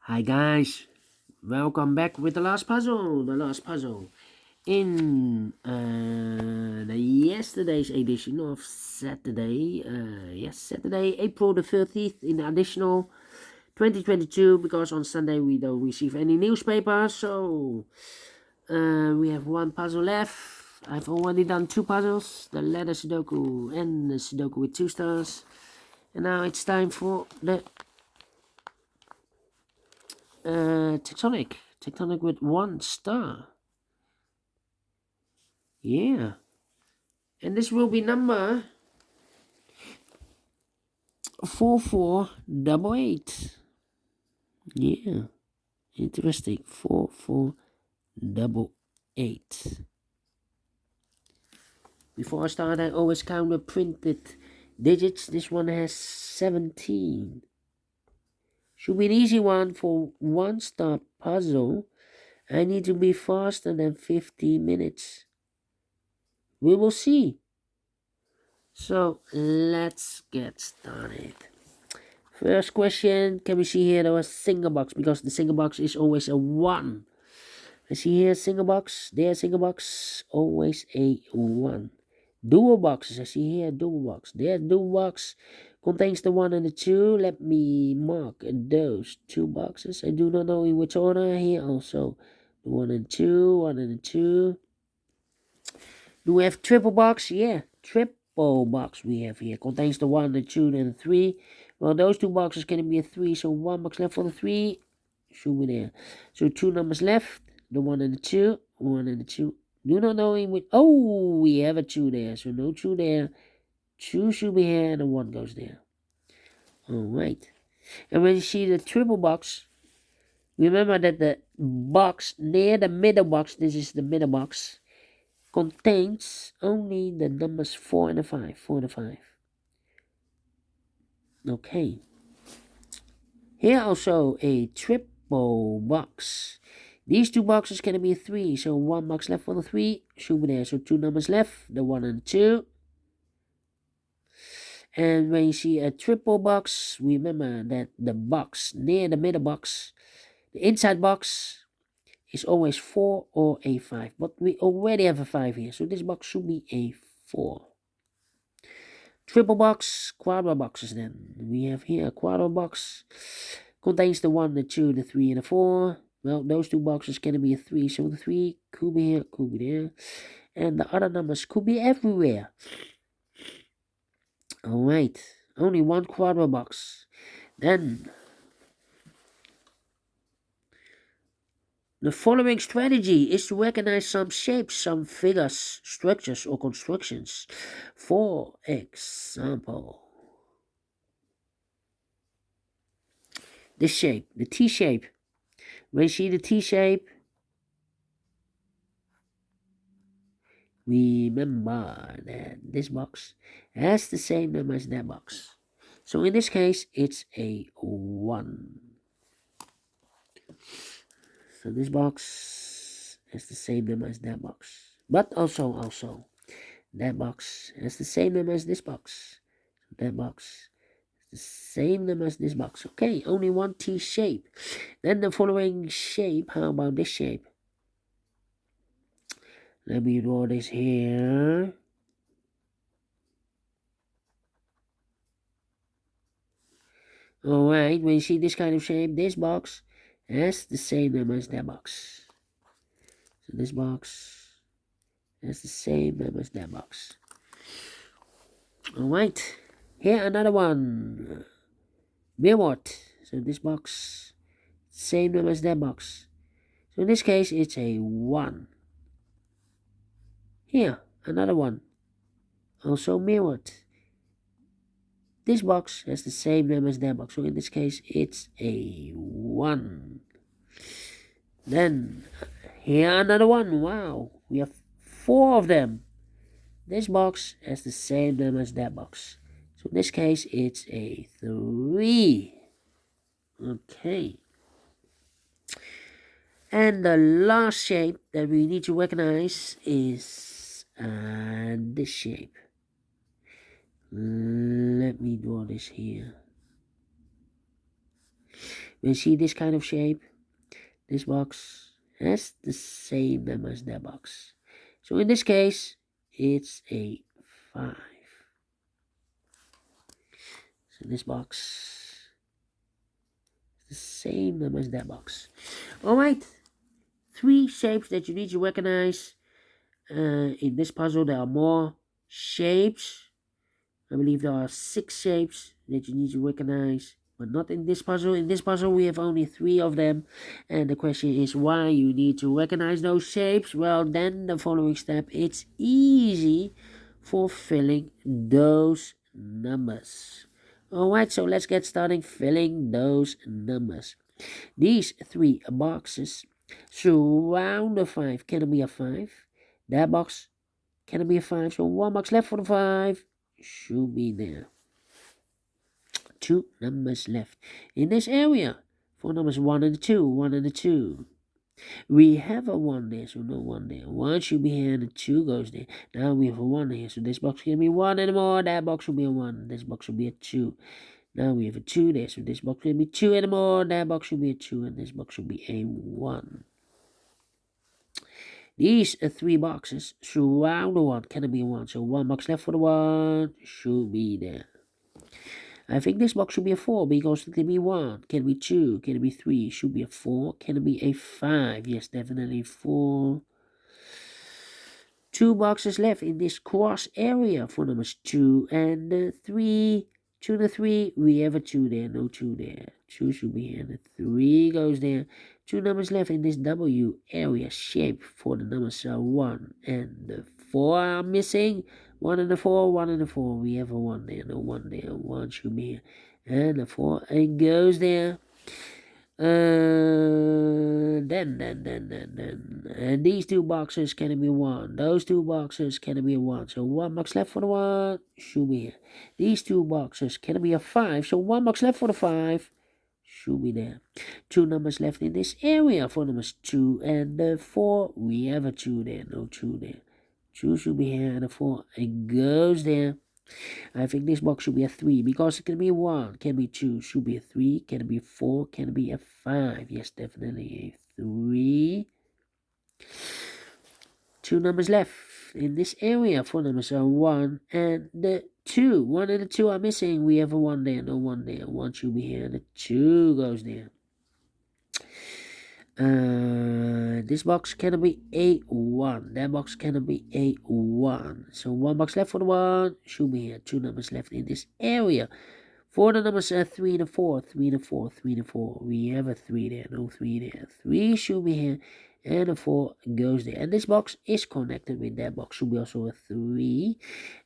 Hi guys, welcome back with the last puzzle. In the yesterday's edition of Saturday, Saturday, April the 30th in the additional 2022, because on Sunday we don't receive any newspaper, so we have one puzzle left. I've already done two puzzles, the letter Sudoku and the Sudoku with 2 stars, and now it's time for the Tectonic with 1 star. Yeah, and this will be number 4488. Yeah, interesting. 4488. Before I start, I always count the printed digits. This one has 17. Should be an easy one for 1 star puzzle. I need to be faster than 15 minutes. We will see. So let's get started. First question, can we see here there was single box, because the single box is always a 1. I see here single box, there single box, always a 1. Dual boxes, I see here dual box, there dual box, contains the 1 and the 2. Let me mark those 2 boxes. I do not know in which order. Here also the 1 and 2, 1 and 2. Do we have triple box? Yeah, triple box we have here. Contains the 1, the 2, and the 3. Well, those 2 boxes can be a 3, so 1 box left for the 3. Should be there. So 2 numbers left. The 1 and the 2. 1 and the 2. Do not know in which. Oh, we have a 2 there. So no 2 there. 2 should be here, and the 1 goes there. Alright. And when you see the triple box, remember that the box near the middle box, this is the middle box, contains only the numbers 4 and a 5. 4 and a 5. Okay. Here also a triple box. These 2 boxes can be a 3, so 1 box left for the 3. Should be there. So 2 numbers left, the 1 and 2. And when you see a triple box, remember that the box near the middle box, the inside box, is always 4 or a 5. But we already have a 5 here, so this box should be a 4. Triple box, quadra boxes then. We have here a quadra box. Contains the 1, the 2, the 3, and the 4. Well, those 2 boxes can be a 3, so the 3 could be here, could be there. And the other numbers could be everywhere. Alright, only 1 quadra box. Then, the following strategy is to recognize some shapes, some figures, structures, or constructions. For example, this shape, the T shape. When you see the T shape, remember that this box has the same number as that box. So in this case, it's a 1. So this box has the same number as that box. But also, that box has the same number as this box. That box has the same number as this box. Okay, only 1 T shape. Then the following shape, how about this shape? Let me draw this here. Alright, when you see this kind of shape, this box has the same number as that box. So this box has the same number as that box. Alright, here another one. Mirrored. So this box, same number as that box. So in this case, it's a 1. Here, another one. Also mirrored. This box has the same number as that box. So in this case, it's a 1. Then, here another one. Wow, we have 4 of them. This box has the same number as that box. So in this case, it's a 3. Okay. And the last shape that we need to recognize is this shape. Let me draw this here. You see this kind of shape? This box has the same number as that box. So in this case, it's a 5. So this box is the same number as that box. Alright, 3 shapes that you need to recognize. In this puzzle, there are more shapes. I believe there are 6 shapes that you need to recognize, but not in this puzzle. In this puzzle, we have only 3 of them. And the question is why you need to recognize those shapes. Well, then the following step, it's easy for filling those numbers. Alright, so let's get started filling those numbers. These 3 boxes surround the 5. Can it be a 5? That box, can it be a 5? So 1 box left for the 5. Should be there. 2 numbers left in this area. 4 numbers 1 and 2. 1 and 2. We have a 1 there, so no 1 there. 1 should be here and a 2 goes there. Now we have a 1 here, so this box can be 1 anymore. That box will be a 1. This box will be a 2. Now we have a 2 there, so this box can be 2 anymore. That box should be a 2, and this box should be a 1. These 3 boxes surround the 1. Can it be a 1? So 1 box left for the 1 should be there. I think this box should be a 4 because it can be 1. Can it be 2? Can it be 3? Should be a 4. Can it be a 5? Yes, definitely 4. 2 boxes left in this cross area for numbers 2 and 3. 2 and 3, we have a 2 there, no 2 there. 2 should be here, and 3 goes there. 2 numbers left in this W area shape for the numbers 1 and 4 are missing. 1 and 4, 1 and 4, we have a 1 there, no 1 there. 1 should be here, and the 4 it goes there. And these 2 boxes can be 1. Those 2 boxes can be a 1. So 1 box left for the 1 should be here. These 2 boxes can be a 5. So 1 box left for the 5 should be there. 2 numbers left in this area for numbers 2 and 4. We have a 2 there, no 2 there. 2 should be here, and a 4 it goes there. I think this box should be a 3 because it can be 1, can be 2, should be a 3, can be 4, can be a 5. Yes, definitely a 3. 2 numbers left in this area. 4 numbers are 1 and the 2. 1 and the 2 are missing. We have a 1 there, no 1 there. 1 should be here, and the 2 goes there. This box cannot be a 1. That box cannot be a 1. So 1 box left for the 1 should be here. 2 numbers left in this area. For the numbers 3 and 4, 3 and 4, 3 and 4. We have a 3 there, no 3 there. 3 should be here, and a 4 goes there. And this box is connected with that box. Should be also a 3.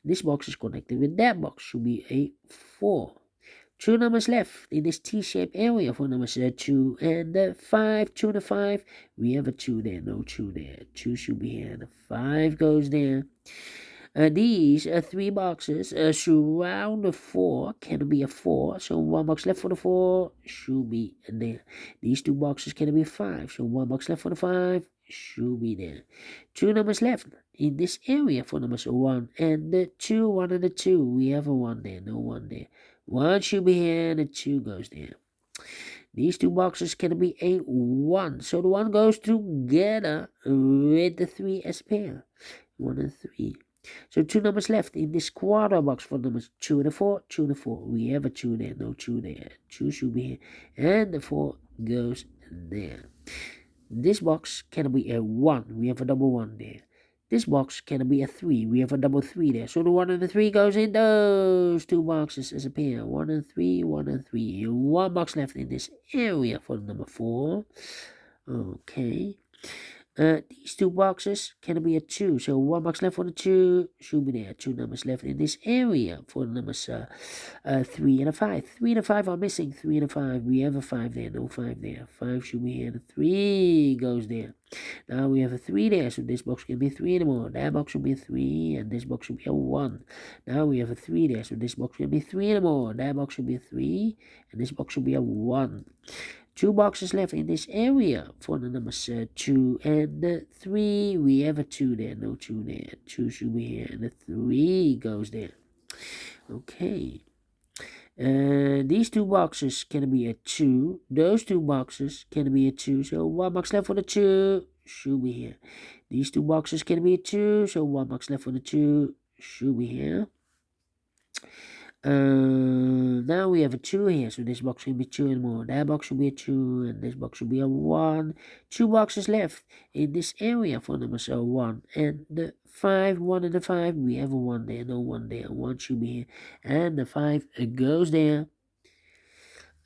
This box is connected with that box. Should be a 4. 2 numbers left in this T-shaped area for numbers 2 and 5. 2 and 5. We have a 2 there, no 2 there. 2 should be here, and a 5 goes there. These 3 boxes surround the 4. Can be a 4. So 1 box left for the 4 should be there. These 2 boxes can be a 5. So 1 box left for the 5 should be there. 2 numbers left in this area for numbers 1 and 2. 1 and 2. We have a 1 there, no 1 there. 1 should be here, and a 2 goes there. These 2 boxes can be a 1. So the 1 goes together with the 3 as pair. 1 and 3. So 2 numbers left in this quarter box for numbers 2 and 4. 2 and 4. We have a 2 there, no 2 there. 2 should be here, and the 4 goes there. This box can be a 1. We have a double 1 there. This box can be a 3. We have a double 3 there. So the 1 and the 3 goes in those 2 boxes as a pair. 1 and 3, 1 and 3. 1 box left in this area for number 4. Okay. These 2 boxes can be a 2. So 1 box left for the 2 should be there. 2 numbers left in this area for the numbers 3 and a 5. 3 and a 5 are missing. 3 and a 5. We have a 5 there. No 5 there. 5 should be here. The 3 goes there. Now we have a 3 there. So this box can be 3 anymore. That box should be a 3. And this box should be a 1. Now we have a 3 there. So this box can be 3 anymore. That box should be a 3. And this box should be a 1. 2 boxes left in this area for the numbers 2 and 3. We have a 2 there, no 2 there. 2 should be here, and the 3 goes there. Okay. These two boxes can be a 2. Those two boxes can be a 2. So 1 box left for the 2. Should be here. These two boxes can be a 2. So 1 box left for the 2. Should be here. Now we have a 2 here, so this box will be 2 and more. That box will be a 2, and this box will be a 1. 2 boxes left in this area for number 1. And the 5, 1 and the 5, we have a 1 there, no 1 there. 1 should be here. And the 5 goes there.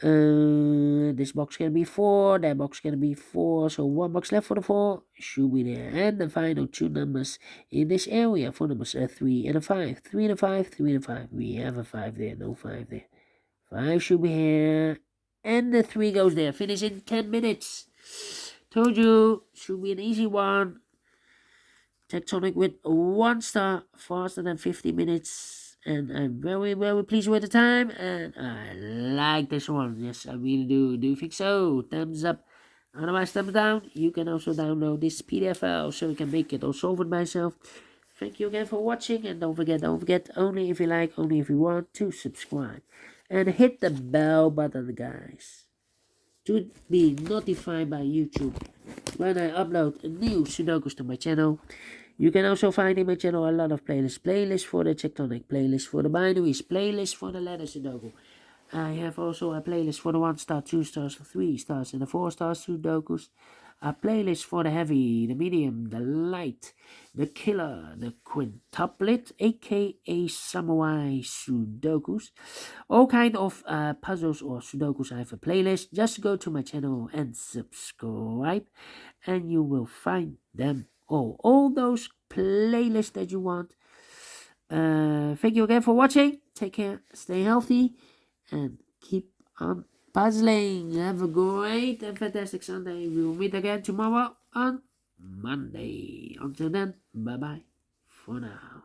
This box can be 4, that box can be 4, so 1 box left for the 4 should be there. And the final 2 numbers in this area for numbers 3 and a 5. 3 and a 5, 3 and a 5. We have a 5 there, no 5 there. 5 should be here. And the 3 goes there. Finish in 10 minutes. Told you, should be an easy one. Tectonic with 1 star, faster than 50 minutes. And I'm very, very pleased with the time, and I like this one. Yes, I really do. Do you think so? Thumbs up. Otherwise, thumbs down. You can also download this PDF file so you can make it or solve it myself. Thank you again for watching, and don't forget, only if you like, only if you want, to subscribe. And hit the bell button, guys, to be notified by YouTube when I upload new Sudokus to my channel. You can also find in my channel a lot of playlists. Playlist for the Tectonic, playlist for the binaries, playlist for the letter Sudoku. I have also a playlist for the 1 star, 2 stars, 3 stars, and the 4 star Sudokus. A playlist for the heavy, the medium, the light, the killer, the quintuplet, a.k.a. samurai Sudokus. All kind of puzzles or Sudokus. I have a playlist. Just go to my channel and subscribe, and you will find them all those playlists that you want. Thank you again for watching. Take care, stay healthy, and keep on puzzling. Have a great and fantastic Sunday. We will meet again tomorrow on Monday. Until then, bye bye for now.